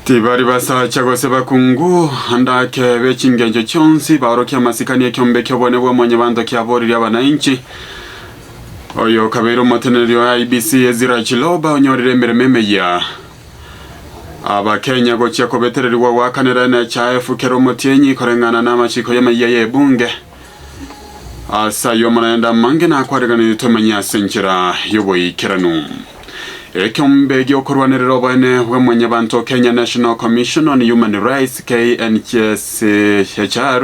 Tibari basa chagose bakungu andake bechingenjo chonsi barokia masikani ya kiombe kiobone bwa mwenye bando kiaboriri abananchi oyo kabero matenerio IBC ezira chiloba onyorire merememe ya Abakenya gochia kobetereri wa wakanera na chaefu kero motienyi korengana na machiko ya mayaye bunge asa yomanaenda mange na akwaregana itomanya senchira yoboyi keranu Ekyombe gyokorwanirira bane bwemwenye bantu Kenya National Commission on Human Rights KNCHR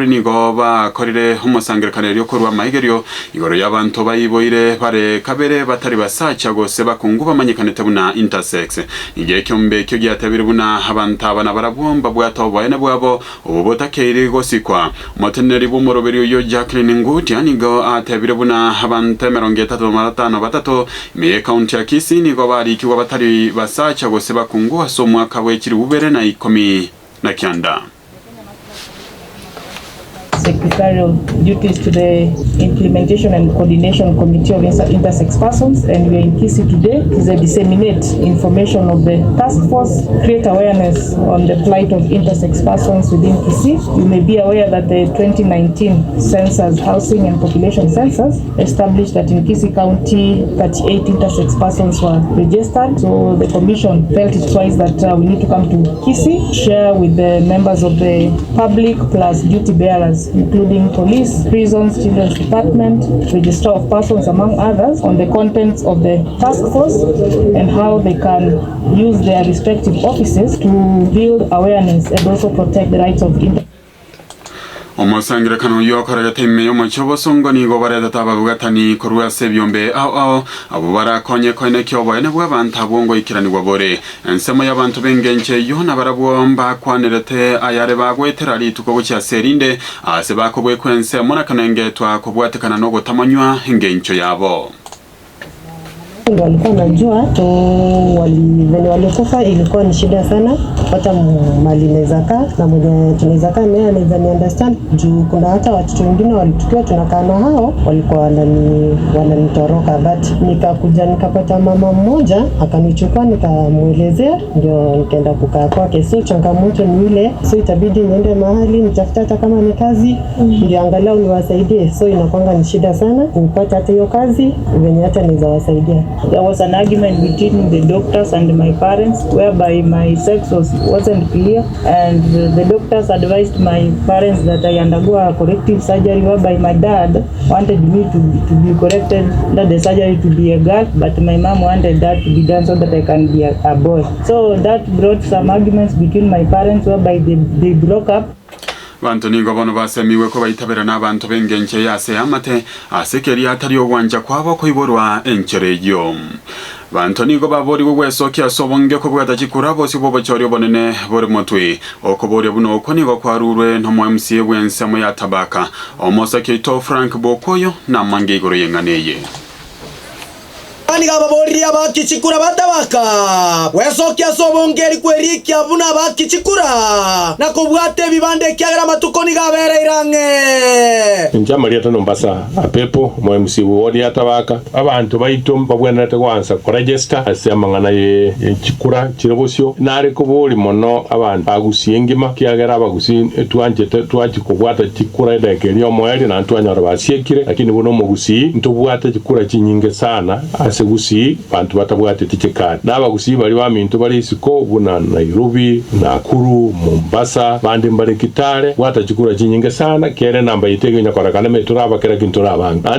nigoba korire umusangirikane ryokorwa mahigerio igoro y'abantu bayiboire bare kabere batari basacha gose bakungu bamanyikanete buna intersex igihe kyombe cyo gyatabire buna abantu abana barabomba bwato bane bwabo ububotakeire gosikwa moteneri bumuroberi yo Jacqueline Nguti anigo atabire buna abantu 35 me county ya Kisii nigo bari ikiwa batari basacha gose bakungu aso mwaka wekiri ubere na 19. Secretarial duties to the Implementation and Coordination Committee of Intersex Persons, and we are in Kisii today to disseminate information of the task force, create awareness on the plight of intersex persons within Kisii. You may be aware that the 2019 census, housing and population census, established that in Kisii County 38 intersex persons were registered. So the Commission felt it wise that we need to come to Kisii, share with the members of the public plus duty bearers, including police, prisons, children's department, register of persons, among others, on the contents of the task force and how they can use their respective offices to build awareness and also protect the rights of intersex. Omosangira kanu yokora teme yomochobo songoni go bareda tababugatani korwa sebyombe abubara konye koine kyobo ene bwabanta bwongo ikirani gwabore ensemo y'abantu bengenche yona barabwomba kwanerete ayare bagweterari tuko cya serinde ase bakobwe kwense mona kanenge twa kubwatekana no gotamanywa ingencho yabo walikuwa najua to walikufa ilikuwa ni shida sana kupata mali inaweza kaa na mwenye tunaweza kaa naye anaweza ni understand juu kuna hata watoto wengine walitukiwa tunakaa na hao walikuwa wananitoroka but nikakuja nikapata mama mmoja akanichukua nikamuelezea ndio nikaenda kukaa kwake. So changamoto ni ile, so itabidi niende mahali nitafuta hata kama ni kazi ndio angalau niwasaidie. So inakuanga ni shida sana kupata hata hiyo kazi venye hata niweza wasaidia. There was an argument between the doctors and my parents whereby my sex wasn't clear, and the doctors advised my parents that I undergo a corrective surgery whereby my dad wanted me to be corrected, that the surgery to be a girl, but my mom wanted that to be done so that I can be a boy. So that brought some arguments between my parents whereby they broke up. Bantu nigo bono basemiwe ko bayitabera n'abantu bengenche yase amate asekeri atari ogwanja kwabo ko iborwa enchereyo bantu nigo babori weso kya sobonge ko bwata chikurabo sibo bachori bonene bori motwe okobori buno ko nigo kwarurwe no MC wensemo ya tabaka omosa kito Frank Bokoyo na mange igoro yenganeye Ani gaba bori abakichikura batabaka wesokia sobongeri kwerikia buna abakichikura na kubwate bibande kyagira matukoni gabera irange njama lya tano mbasa apepo mo MC wodi atabaka abantu bayitom babwena te kwanza ko register asemangana ye chikura chirobosyo nare ko boli mono abantu agusiyengima kyagira abagusi twaje kubwata chikura edeke lyo moyali na ntwanya basiekire lakini buno mugusi ntubwata chikura chinyinge sana gusi bantu batabwate tikekani n'abagusi bali bamintu bali isiko buna Nairobi, Nakuru, Mombasa bandi mbali Kitale wata chikura chinyinge sana kere namba yitege nyakora kana meturaba kera kintura banga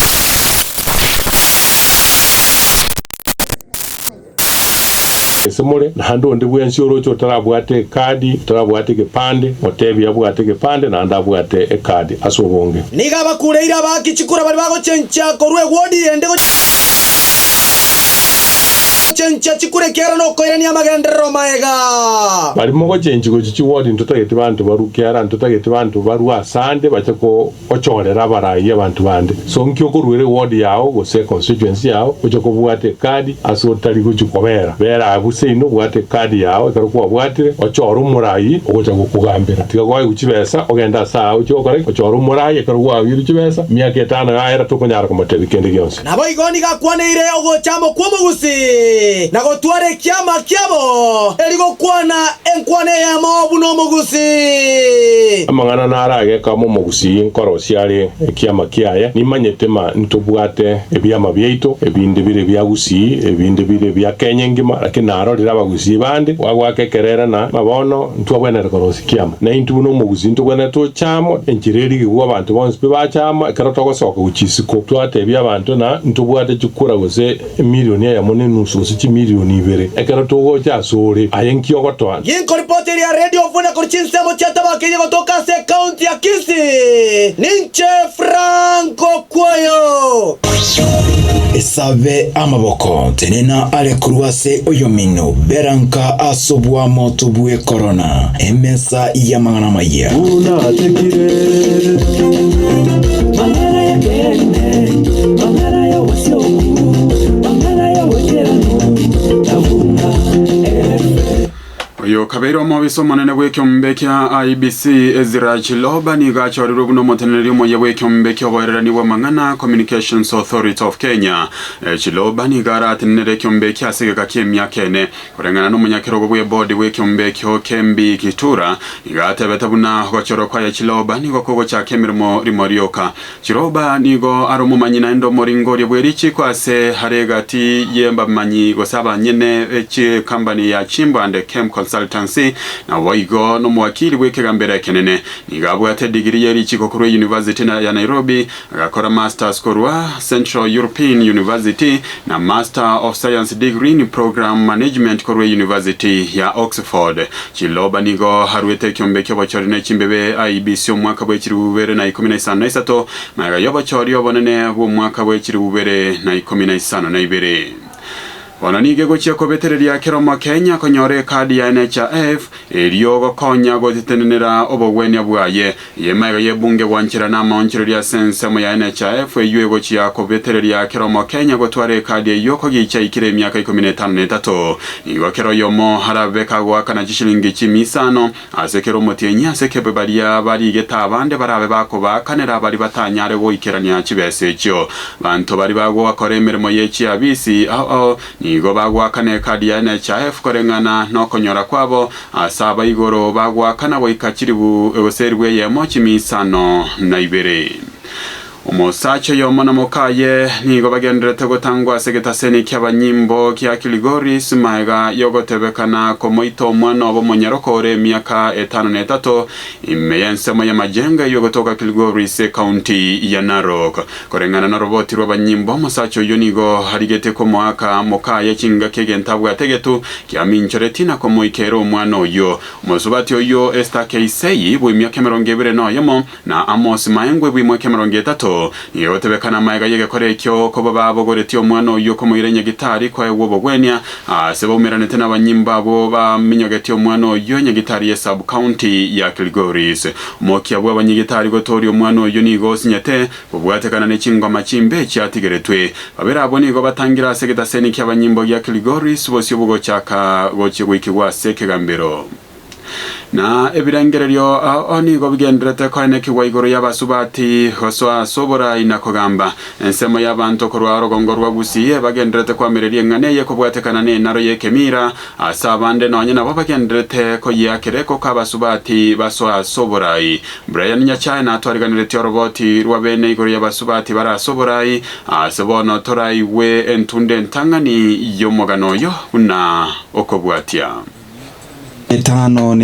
semole na hando ndi bwensi orocho tarabwate kadi tarabwate kepande otebi yabwate kepande na ndabwate ekadi asobonge niga bakureira bakichikura bali bago chencha korwe wodi ende gochencha chikurekera no koirania magendero maega barimo gochenchi gochichi ward ntotagete bantu barukiara ntotagete bantu baru asande bachako ochorera barayi abantu bande so nkyo korwere ward yao gose constituency yao ochako bwate kadi asotari gochikobera bera abuse ino bwate kadi yao ikaruko bwate ochoro murayi ogochako kugambira tikagwaye guchibesa ogenda saa ochokore ochoro murayi ikaruko abiru chibesa miaka 5 gaera tukonyara komotebi kende gyonse nabo igoni gakwaneire ogochamo kwa mugusi na gotware kiama kiabo erigokwana enkwane ya mobu no mugusi amangana narage kamo mugusi nkoro siare kiama kiaya nimanyetema ntobwate ebyama byeito ebinde bire byagusi ebinde bire bya Kenya ngima lakini narorira abagusi bande wagwakekerera na mabono ntwabwenera korosi kiama na intu no mugusi ntobwena to chamo enjireri gwa abantu bonse bachama karotogo soko uchisiko twate byabantu na ntobwate chukura gose milioni ya mone nusu sichi milioni ibere ekarotogo chasore ayenkio gotwa yinko reporter ya radio funa kurchinsa mochata bakenye kutoka se county ya Kisii ninche Franco Kwayo Esabe amaboko tenena ale kuruase oyomino beranka asobwa motobue corona emesa ya mangana maya unatekire mangana ya kene mangana ya wasioku mangana ya wajerano tavuna Oyo kabeiro mobiso manene bw'ekyombe kya IBC Ezra Chiloba niga chorero buno moteneri mo yebw'ekyombe kyoborerani bwa Mangana Communications Authority of Kenya Chiloba niga ratinere ekyombe kya segeka ky'emyaka ene kurengana n'omunyakirogo bwe board bw'ekyombe kyo Kembi Kitura niga atebeta buna gochoro kwa ya Chiloba nigo kogo kya kemirimo rimorioka Chiloba nigo aromumanyina endo moringori bw'erichi kwase haregati yemba manyi gosaba nyene echi company ya Chimbo and Chem Consultancy na waigo no mwakili w'ekegambera kenene nigabwa ate degree yeri chikokuru University ya Nairobi agakora masters korwa Central European University na Master of Science degree ni Program Management korwa University ya Oxford Chiloba nigo harwete kyombe ky'abachorine chimbebe IBC omwaka bw'ekiri bubere na 15 maga y'abachori obonene bw'omwaka bw'ekiri bubere na 12 Wananige gochia kobetereria keroma Kenya konyore kadi ya NHIF eriyo gokonya gotitenenera obogwenya bwaye yemaiga yebunge wanchira na maonchireria sensemo ya NHIF eyue gochia kobetereria keroma Kenya gotware kadi yoko gicha ikire myaka 15 nigo kero yomo harabeka gwakana gishilingi chimisano asekero motienya sekebe baria bari getabande barabe bako bakanera bari batanyare go ikerania chibese cyo bantu bari bago bakoremeremo yechi abisi nigo bagwakane kadi ya NHIF korengana no konyora kwabo asaba igoro bagwakana boikachiribu egoserwe yemo chimisano na ibere Umusacho yomona mokaye nigo bagenderete gutangwa segetaseni ky'abanyimbo kya Kilgori Sumaiga yogotebekana komoito mwana obo monyarokore myaka 53 imeyensemo ya majenga yogotoka Kilgori se county ya Narok korengana na roboti rw'abanyimbo musacho yonigo harigete ko mwaka mokaye kinga kegentabwa tegetu kyaminchoretina komoikero mwana oyo musubati oyo Esther Keisei bwe myaka 20 no yemo na Amos Maengwe bwe myaka 30 yotebekana maiga yegekore kyo ko babogoreti omwana oyo ko muirenya gitari kwa wobogwenya sebomeranete n'abanyimba bo baminyogeti omwana oyo nyagitari ya sub county ya Kilgori mokia bwa abanyigitari gotori omwana oyo nigo sinyete bobwatekana n'ekingoma chimbe kyatigeretwe babera abo nigo batangira segeta seni ky'abanyimbo ya Kilgori bosyo bugo cyaka gochi gwikigwa sekegambero na ebirengereryo onigo bigenderete kwane kiwaigoro y'abasubati hoswa sobora inakogamba ensemo y'abantu korwa rogongorwa busiye bagenderete kwamereri nganeye ko bwatekana ne naro yekemira asabande nonye nabo bagenderete ko yakereko kabasubati baswa soborai Brian Nyachaina atwariganire tyo roboti rwabene igoro y'abasubati barasoborai asebono torai we entunde ntangani yomogano yo una okobwatia Etano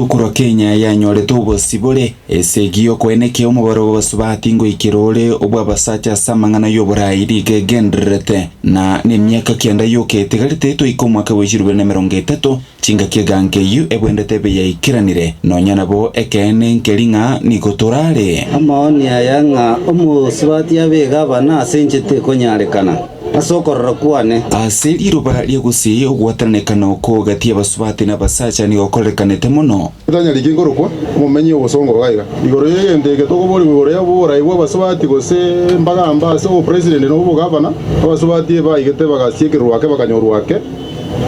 kuro Kenya yanyorete obosibore esegio kweneke omubaro basubati ngo ikirole obwa basacha samangana yoborai rigegenderete na nemyaka kyenda yoke tegarite to ikomwaka wejirwe na 30 chinga keganke yu ebwendete be yakiranire nonya nabo ekene nkelinga nikotorare amaoni ayanga omusubati abega bana senjete konyarekana asokorora kwane ase liroba lia gusii ogwatanekana oko gati abasubati n'abasacha ni okorekanete muno tanya likingorokwa mumenye obosongo bwaiga igoro yegende getogobori igoro yabora igwa basubati gose mbagamba so president no bugabana abasubati baigete bagasiekirwake bakanyorwake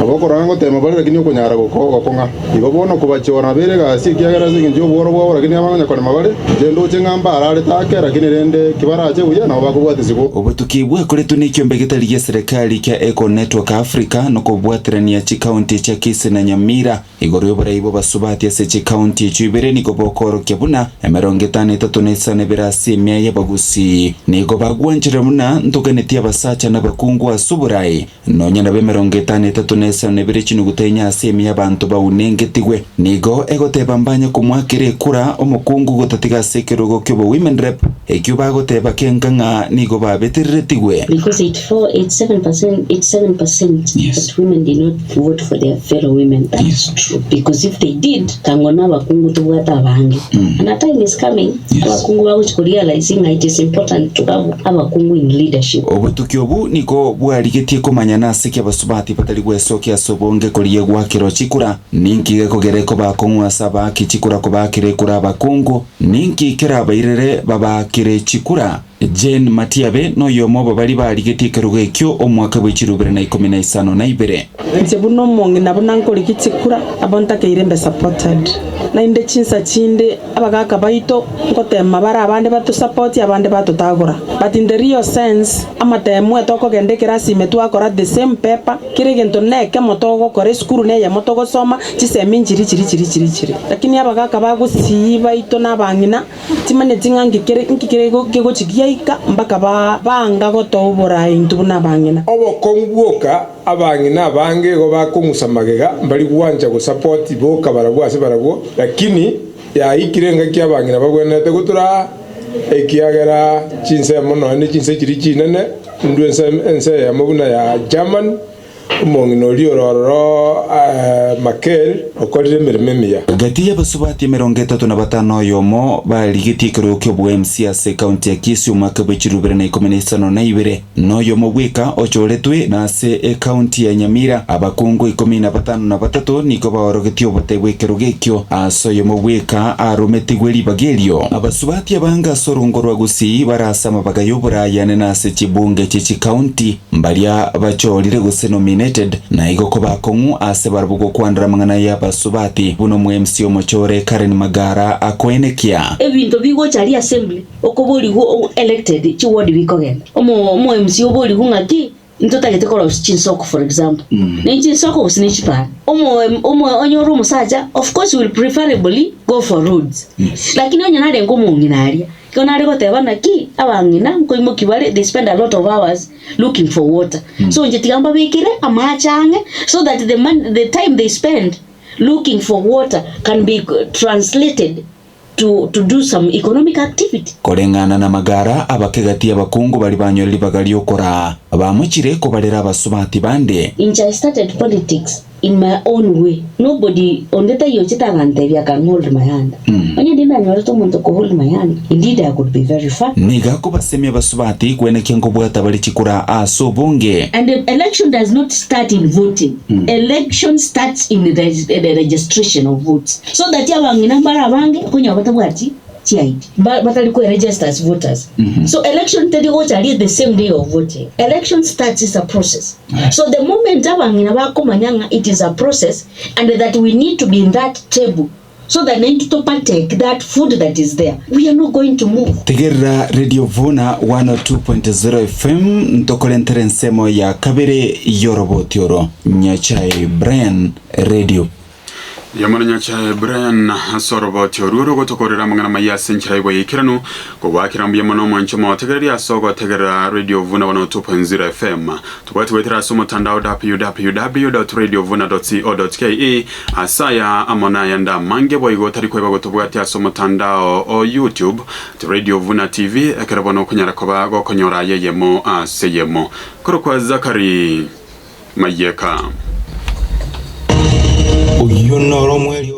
abokoranga tema bari lakini okunyara gokonga igobono kubachora bere gasi kiagera zingi boro boro lakini abanya kone mabare gendo chengamba arare take lakini rende kibarache buya na bakubwate sigo obutukibwa kuletu ni kiombe gitari gya serikali kya Eco Network Africa no kubwatirania chi county cha Kisii na Nyamira igoro yobora ibo basubati ase chi county chibere ni gobokoro kyabuna 53 birasi mya yabagusi ni gobagwanjira muna ntogenetie abasacha n'abakungu asuburai nonya na 53 bire chinu gutenya asemi y'abantu baunengetigwe nigo egoteba mbanya kumwakire kura omukungu gutatiga sekerogo kyobo women rep ekyo bagoteba kenkanga nigo babetirretigwe because 87% yes. That women did not vote for their fellow women. That's yes. True. Because if they did, kangona bakungu tubwata abange. And a time is coming. Yes. Abakungu baguchi realizing it is important to have abakungu in leadership. Obutukyobu niko bwarigetie kumanyana sike basubati patali gwesokia sobonge koliye gwakiro chikura ninki kogereko bakongwa saba kichikura kubakire kura abakungu ninki kera bairere babakire chikura Jane Matiabe no yomo babali barigetie kerugekyo omwaka bw'ikirubire na 12 nje buno mongi nabona nkoli kichikura abonta keirembe supported na inde chinsa chinde abagaka baito ngotema bara abande batu support abande batu tagora but in the real sense amatemu etoko gende kirasi metu akora the same paper kirigento neke motogo kore skuru ne ya motogo soma chisemi njiri lakini abagaka bagusi baito nabangina timane tingangi kire go chigiaika mbaka banga gotobora intu nabangina obokongwoka abangina bange go bakomusamagega bali kuwanja go support boka baragwase baragwo lakini ya ikirenga kyabangina bagwenete gutura ekiagera chinse mono ni chinse kiri chinene ndwense ense ya mabuna ya German umongino liororo Makel okorire mirememia gati y'abasubati 35 yomo baligitikiro kyo BMC ase county ya Kisii umwaka bw'ikirubire na 12 no yomo bwika ocholetwe na ase county ya Nyamira abakungu 15 niko baorogetie obutebwe kirugekyo aso yomo bwika arometigwe libagelio abasubati abanga sorongorwa gusi barasama bagayobora yane na ase chibunge chichi county mbalia bacholire gusenominate na igoko bakongu ase barabugo kwandra mangana ya basubati buno MC omochore Karen Magara akwenekia ebintu bigo chali assembly okoboli go elected chi ward bikogenda omo MC oboli ngati ntotagete kola chinsoko for example na chinsoko usinichipa omo onyoru musaja of course will preferably go for roads lakini onya nale ngomo nginaria kona rego tebana ki abangina nkoimo kibale they spend a lot of hours looking for water so njetigamba bekire amachange so that the time they spend looking for water can be translated to do some economic activity. Korengana na Magara abakegati abakungu bali banyori bagali okora abamukire ko balera abasubati bande. I started politics in my own way. Nobody ondeta yochita gante bya can hold my hand. Onye dina nyoro to muntu ko hold my hand. Indeed I could be very far. Niga ko basemi abasubati kwene kyengo bwata bali chikura aso bunge. And the election does not start in voting. Election starts in the registration of votes. So that yabangina bara bange kunya batabwati chiaid. But alikuwa register as voters. So election tedi go chali the same day of voting. Election starts is a process. So the moment abangina bakomanyanga it is a process and that we need to be in that table. So that need to partake that food that is there. We are not going to move. Tegerera Radio Vuna 102.0 FM ntokole nsemo ya kabere yorobotioro Nyachai Brian Radio. Yamanya cha Brian Soroboti oruro gotokorera mangana mayase nchiraibo yikiranu ko wakirambiye mono mwancho motegereri asogo tegera Radio Vuna 102.0 FM tukwati wetera somo tandao www.radiovuna.co.ke asaya amona yanda mange boygo tariko bagotobwati asomo tandao o YouTube to Radio Vuna TV ekerebono kunyara koba gokonyora yeyemo aseyemo korokwa Zakari Mayeka Uyu noro mweli